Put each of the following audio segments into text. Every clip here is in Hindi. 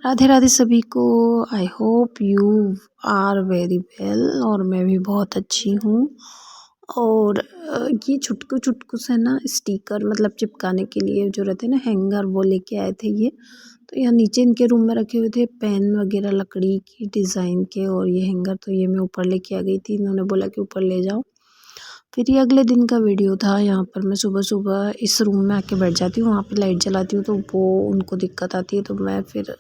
राधे राधे सभी को। I hope you are very well. और मैं भी बहुत अच्छी हूँ। और ये चुटकू चुटकू से ना स्टिकर मतलब चिपकाने के लिए जो रहते हैं ना हैंगर, वो लेके आए थे ये। तो यहाँ नीचे इनके रूम में रखे हुए थे पेन वगैरह लकड़ी की डिज़ाइन के, और ये हैंगर तो ये मैं ऊपर लेके आ गई थी। इन्होंने बोला कि ऊपर ले जाओ। फिर ये अगले दिन का वीडियो था। यहाँ पर मैं सुबह सुबह इस रूम में आके बैठ जाती हूँ, वहाँ पे लाइट जलाती हूँ तो वो उनको दिक्कत आती है। तो मैं फिर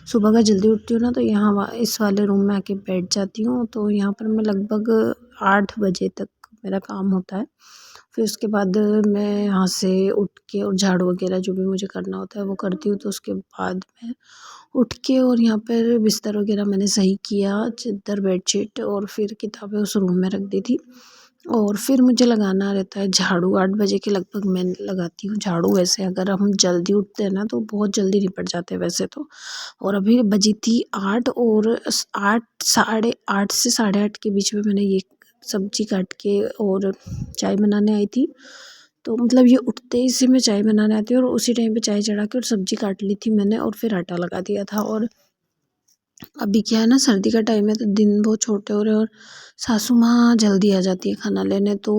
सुबह का जल्दी उठती हूँ ना, तो यहाँ इस वाले रूम में आके बैठ जाती हूँ। तो यहाँ पर मैं लगभग 8 बजे तक मेरा काम होता है। फिर उसके बाद मैं यहाँ से उठ के और झाड़ू वगैरह जो भी मुझे करना होता है वो करती हूँ। तो उसके बाद मैं उठ के और यहाँ पर बिस्तर वगैरह मैंने सही किया, चादर बेडशीट, और फिर किताबें उस रूम में रख दी थी। और फिर मुझे लगाना रहता है झाड़ू। 8 बजे के लगभग मैं लगाती हूँ झाड़ू। वैसे अगर हम जल्दी उठते हैं ना तो बहुत जल्दी निपट जाते हैं वैसे तो। और अभी बजी थी 8, और 8 साढ़े 8 से 8:30 के बीच में मैंने ये सब्जी काट के और चाय बनाने आई थी। तो मतलब ये उठते ही से मैं चाय बनाने आती हूँ, और उसी टाइम पे चाय चढ़ा के और सब्जी काट ली थी मैंने, और फिर आटा लगा दिया था। और अभी क्या है ना, सर्दी का टाइम है तो दिन बहुत छोटे हो रहे हैं, और सासू माँ जल्दी आ जाती है खाना लेने। तो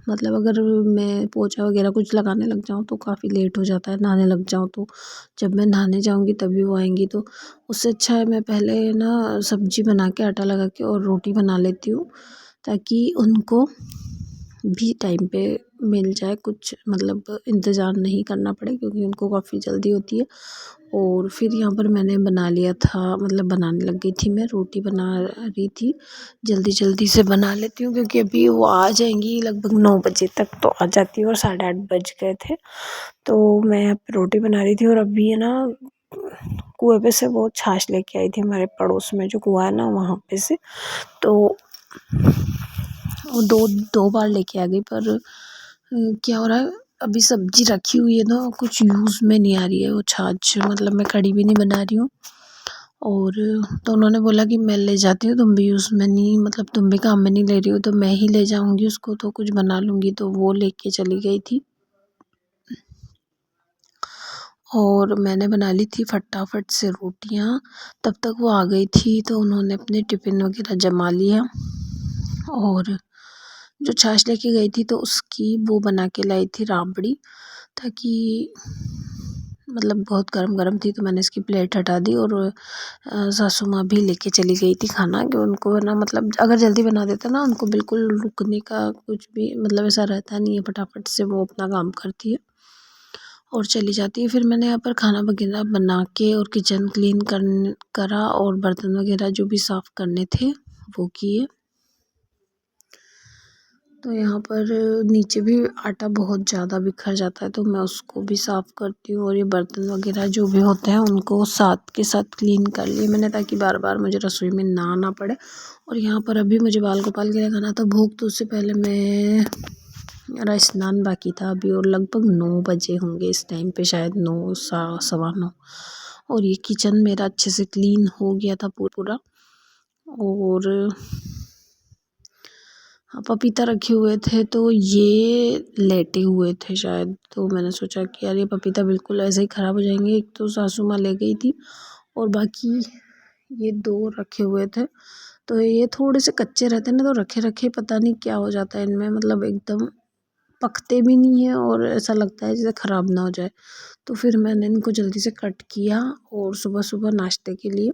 मतलब अगर मैं पोछा वगैरह कुछ लगाने लग जाऊँ तो काफ़ी लेट हो जाता है। नहाने लग जाऊँ तो जब मैं नहाने जाऊँगी तभी वो आएंगी। तो उससे अच्छा है मैं पहले ना सब्जी बना के आटा लगा के और रोटी बना लेती हूँ, ताकि उनको भी टाइम पे मिल जाए, कुछ मतलब इंतज़ार नहीं करना पड़े, क्योंकि उनको काफ़ी जल्दी होती है। और फिर यहाँ पर मैंने बना लिया था, मतलब बनाने लग गई थी, मैं रोटी बना रही थी। जल्दी जल्दी से बना लेती हूँ क्योंकि अभी वो आ जाएंगी लगभग 9 बजे तक, तो आ जाती है और 8:30 बज गए थे। तो मैं यहाँ पर रोटी बना रही थी, और अभी है ना कुएं पे से वो छाछ लेके आई थी हमारे पड़ोस में जो कुआं है ना वहाँ पे से। तो वो दो दो बार लेके आ गई। पर क्या हो रहा है, अभी सब्जी रखी हुई है ना, कुछ यूज़ में नहीं आ रही है वो छाछ। मतलब मैं कढ़ी भी नहीं बना रही हूँ। और तो उन्होंने बोला कि मैं ले जाती हूँ, तुम भी यूज़ में नहीं, मतलब तुम भी काम में नहीं ले रही हो तो मैं ही ले जाऊँगी उसको, तो कुछ बना लूँगी। तो वो लेके चली गई थी, और मैंने बना ली थी फटाफट से रोटियाँ। तब तक वो आ गई थी, तो उन्होंने अपने टिफ़िन वगैरह जमा लिया। और जो छाछ लेके गई थी तो उसकी वो बना के लाई थी राबड़ी, ताकि मतलब बहुत गरम थी। तो मैंने इसकी प्लेट हटा दी, और सासू माँ भी लेके चली गई थी खाना, कि उनको ना मतलब अगर जल्दी बना देता ना, उनको बिल्कुल रुकने का कुछ भी मतलब ऐसा रहता नहीं है, फटाफट से वो अपना काम करती है और चली जाती है। फिर मैंने यहाँ पर खाना वगैरह बना के और किचन क्लीन करा, और बर्तन वगैरह जो भी साफ़ करने थे वो किए। तो यहाँ पर नीचे भी आटा बहुत ज़्यादा बिखर जाता है, तो मैं उसको भी साफ़ करती हूँ। और ये बर्तन वगैरह जो भी होते हैं उनको साथ के साथ क्लीन कर लिए मैंने, ताकि बार बार मुझे रसोई में ना आना पड़े। और यहाँ पर अभी मुझे बाल गोपाल के लिए खाना था भोग, तो उससे पहले मेरा स्नान बाकी था अभी, और लगभग 9 बजे होंगे इस टाइम पे, शायद 9 सवा 9। और ये किचन मेरा अच्छे से क्लीन हो गया था पूरा। और हाँ, पपीता रखे हुए थे तो ये लेटे हुए थे शायद, तो मैंने सोचा कि यार ये पपीता बिल्कुल ऐसे ही ख़राब हो जाएंगे। एक तो सासू माँ ले गई थी, और बाकी ये 2 रखे हुए थे। तो ये थोड़े से कच्चे रहते हैं ना, तो रखे रखे पता नहीं क्या हो जाता है इनमें, मतलब एकदम पकते भी नहीं है, और ऐसा लगता है जैसे ख़राब ना हो जाए। तो फिर मैंने इनको जल्दी से कट किया, और सुबह सुबह नाश्ते के लिए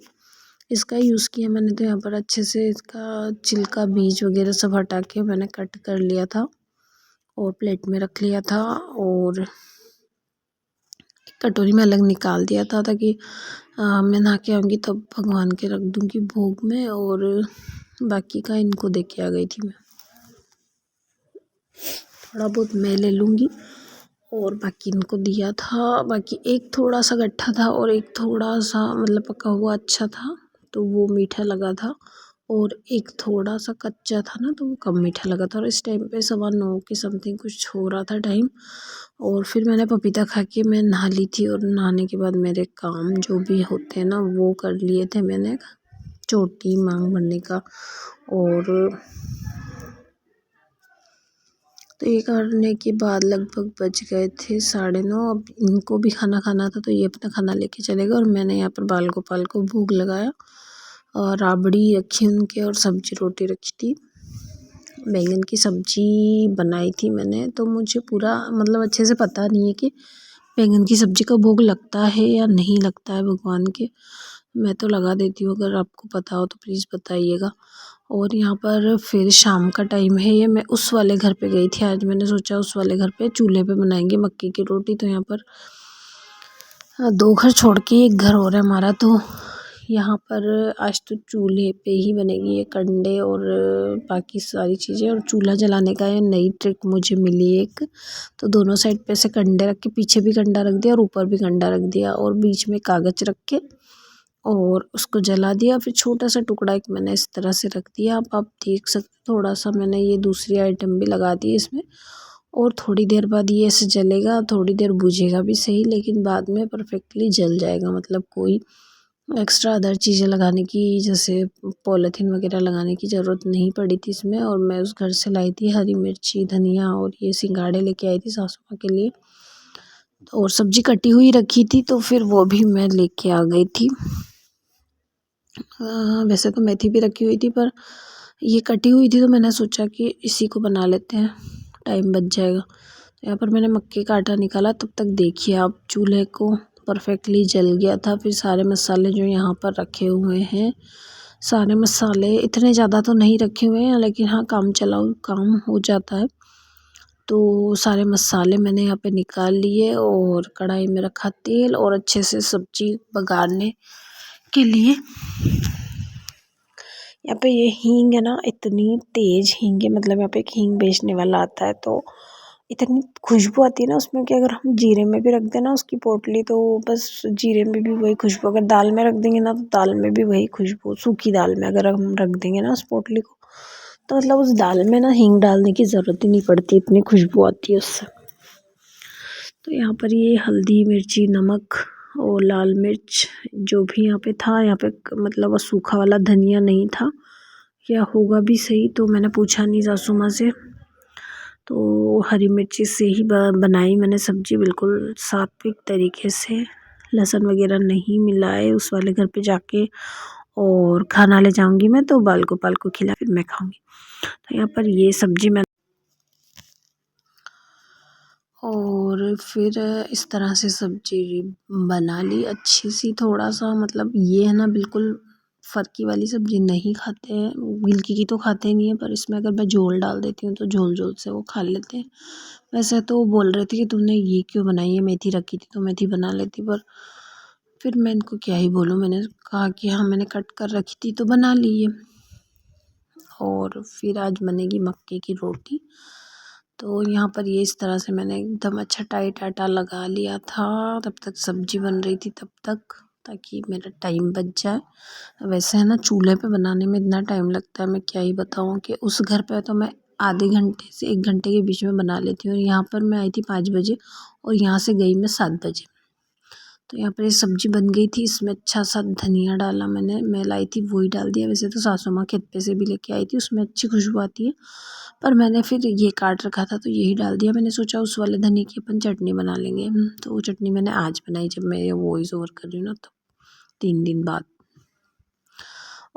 इसका यूज़ किया मैंने। तो यहाँ पर अच्छे से इसका छिलका बीज वगैरह सब हटा के मैंने कट कर लिया था, और प्लेट में रख लिया था, और कटोरी में अलग निकाल दिया था, ताकि मैं नहा के आऊँगी तब भगवान के रख दूँगी भोग में। और बाकी का इनको दे के आ गई थी मैं, थोड़ा बहुत मैं ले लूँगी, और बाकी इनको दिया था। बाकी एक थोड़ा सा गट्ठा था, और एक थोड़ा सा मतलब पका हुआ अच्छा था, तो वो मीठा लगा था। और एक थोड़ा सा कच्चा था ना, तो वो कम मीठा लगा था। और इस टाइम पे 9:15 के समथिंग कुछ हो रहा था टाइम। और फिर मैंने पपीता खा के मैं नहा ली थी, और नहाने के बाद मेरे काम जो भी होते हैं ना वो कर लिए थे मैंने, चोटी मांग भरने का। और तो ये करने के बाद लगभग बज गए थे 9:30। अब इनको भी खाना खाना था तो ये अपना खाना लेके चले गए और मैंने यहाँ पर बाल गोपाल को भोग लगाया और राबड़ी रखी उनके और सब्जी रोटी रखी थी। बैंगन की सब्जी बनाई थी मैंने, तो मुझे पूरा मतलब अच्छे से पता नहीं है कि बैंगन की सब्जी का भोग लगता है या नहीं लगता है भगवान के। मैं तो लगा देती हूँ, अगर आपको पता हो तो प्लीज़ बताइएगा। और यहाँ पर फिर शाम का टाइम है, ये मैं उस वाले घर पे गई थी आज। मैंने सोचा उस वाले घर पे चूल्हे पे बनाएंगे मक्की की रोटी। तो यहाँ पर 2 घर छोड़ के एक घर और है हमारा, तो यहाँ पर आज तो चूल्हे पे ही बनेगी ये कंडे और बाकी सारी चीज़ें। और चूल्हा जलाने का ये नई ट्रिक मुझे मिली एक। तो दोनों साइड पे से कंडे रख के, पीछे भी कंडा रख दिया और ऊपर भी कंडा रख दिया और बीच में कागज रख के और उसको जला दिया। फिर छोटा सा टुकड़ा एक मैंने इस तरह से रख दिया। अब आप देख सकते, थोड़ा सा मैंने ये दूसरी आइटम भी लगा दी इसमें और थोड़ी देर बाद ये ऐसे जलेगा, थोड़ी देर बुझेगा भी सही, लेकिन बाद में परफेक्टली जल जाएगा। मतलब कोई एक्स्ट्रा अदर चीज़ें लगाने की, जैसे पॉलीथीन वगैरह लगाने की ज़रूरत नहीं पड़ी थी इसमें। और मैं उस घर से लाई थी हरी मिर्ची, धनिया और ये सिंघाड़े लेके आई थी सासू माँ के लिए। और सब्जी कटी हुई रखी थी तो फिर वो भी मैं लेके आ गई थी। वैसे तो मेथी भी रखी हुई थी पर ये कटी हुई थी तो मैंने सोचा कि इसी को बना लेते हैं, टाइम बच जाएगा। यहाँ पर मैंने मक्के का आटा निकाला, तब तक देखिए आप चूल्हे को परफेक्टली जल गया था। फिर सारे मसाले जो यहाँ पर रखे हुए हैं, सारे मसाले इतने ज़्यादा तो नहीं रखे हुए हैं, लेकिन हाँ काम चलाओ काम हो जाता है। तो सारे मसाले मैंने यहाँ पे निकाल लिए और कढ़ाई में रखा तेल और अच्छे से सब्जी बघारने के लिए। यहाँ पे ये हींग है ना, इतनी तेज हींग है, मतलब यहाँ पे एक हींग बेचने वाला आता है तो इतनी खुशबू आती है ना उसमें कि अगर हम जीरे में भी रख दें ना उसकी पोटली, तो बस जीरे में भी वही खुशबू, अगर दाल में रख देंगे ना तो दाल में भी वही खुशबू, सूखी दाल में अगर हम रख देंगे ना उस पोटली को, तो मतलब उस दाल में ना हींग डालने की ज़रूरत ही नहीं पड़ती, इतनी खुशबू आती है उससे। तो यहाँ पर ये हल्दी, मिर्ची, नमक और लाल मिर्च जो भी यहाँ पे था, यहाँ पे मतलब वो सूखा वाला धनिया नहीं था, या होगा भी सही तो मैंने पूछा नहीं सासू माँ से। तो हरी मिर्ची से ही बनाई मैंने सब्ज़ी, बिल्कुल सात्विक तरीके से, लहसुन वगैरह नहीं मिलाए। उस वाले घर पे जाके और खाना ले जाऊंगी मैं, तो बाल गोपाल को खिला फिर मैं खाऊंगी। तो यहाँ पर ये सब्ज़ी मैं और फिर इस तरह से सब्ज़ी बना ली अच्छी सी। थोड़ा सा मतलब ये है ना, बिल्कुल फरकी वाली सब्ज़ी नहीं खाते हैं, गिलकी की तो खाते नहीं है, पर इसमें अगर मैं झोल डाल देती हूँ तो झोल झोल से वो खा लेते हैं। वैसे तो वो बोल रहे थे कि तुमने ये क्यों बनाई है, मेथी रखी थी तो मेथी बना लेती, पर फिर मैं इनको क्या ही बोलूँ, मैंने कहा कि हाँ मैंने कट कर रखी थी तो बना ली है। और फिर आज बनेगी मक्के की रोटी। तो यहाँ पर ये इस तरह से मैंने एकदम अच्छा टाइट आटा लगा लिया था, तब तक सब्ज़ी बन रही थी तब तक, ताकि मेरा टाइम बच जाए। वैसे है ना, चूल्हे पे बनाने में इतना टाइम लगता है, मैं क्या ही बताऊँ कि उस घर पे तो मैं आधे घंटे से 1 घंटे के बीच में बना लेती हूँ। और यहाँ पर मैं आई थी 5 बजे और यहाँ से गई मैं 7 बजे। तो यहाँ पर ये सब्ज़ी बन गई थी, इसमें अच्छा सा धनिया डाला मैंने, मैं लाई थी वही डाल दिया। वैसे तो सासू माँ खेत पे से भी लेके आई थी, उसमें अच्छी खुशबू आती है, पर मैंने फिर ये काट रखा था तो यही डाल दिया। मैंने सोचा उस वाले धनिया की अपन चटनी बना लेंगे। तो वो चटनी मैंने आज बनाई, जब मैं ये वॉइस ओवर कर रही हूँ ना, तो 3 दिन बाद।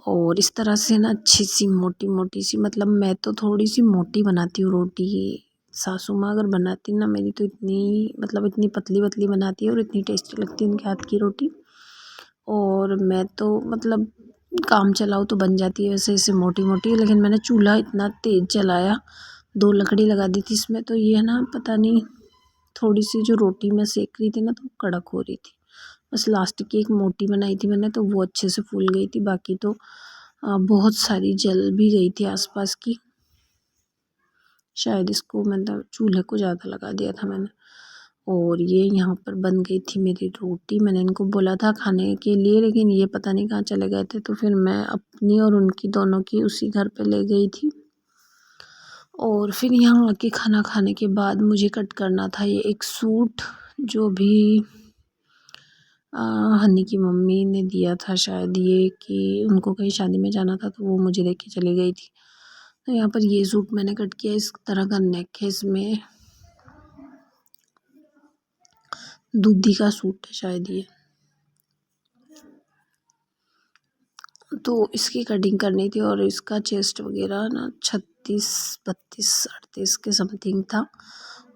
और इस तरह से ना अच्छी सी मोटी मोटी सी, मतलब मैं तो थोड़ी सी मोटी बनाती हूँ रोटी, सासू माँ अगर बनाती ना मेरी तो इतनी, मतलब इतनी पतली पतली बनाती है और इतनी टेस्टी लगती है उनके हाथ की रोटी। और मैं तो मतलब काम चलाओ तो बन जाती है वैसे ऐसे मोटी मोटी, लेकिन मैंने चूल्हा इतना तेज़ जलाया, 2 लकड़ी लगा दी थी इसमें, तो ये है ना पता नहीं, थोड़ी सी जो रोटी मैं सेक रही थी ना तो कड़क हो रही थी। बस लास्ट की एक मोटी बनाई थी मैंने, तो वो अच्छे से फूल गई थी, बाकी तो बहुत सारी जल भी गई थी आसपास की। शायद इसको मतलब चूल्हे को ज़्यादा लगा दिया था मैंने। और ये यहाँ पर बन गई थी मेरी रोटी। मैंने इनको बोला था खाने के लिए, लेकिन ये पता नहीं कहाँ चले गए थे, तो फिर मैं अपनी और उनकी दोनों की उसी घर पे ले गई थी। और फिर यहाँ आके खाना खाने के बाद मुझे कट करना था ये एक सूट, जो भी हनी की मम्मी ने दिया था शायद, ये कि उनको कहीं शादी में जाना था तो वो मुझे देके चली गई थी। तो यहाँ पर ये सूट मैंने कट किया, इस तरह का नेक है, इसमें दूधी का सूट है शायद ये। तो इसकी कटिंग करनी थी और इसका चेस्ट वगैरह ना 36 32 38 के समथिंग था।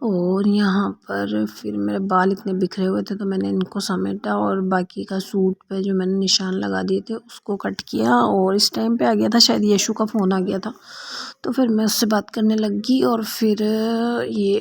और यहाँ पर फिर मेरे बाल इतने बिखरे हुए थे तो मैंने इनको समेटा और बाकी का सूट पे जो मैंने निशान लगा दिए थे उसको कट किया। और इस टाइम पे आ गया था शायद यशु का फ़ोन आ गया था, तो फिर मैं उससे बात करने लगी और फिर ये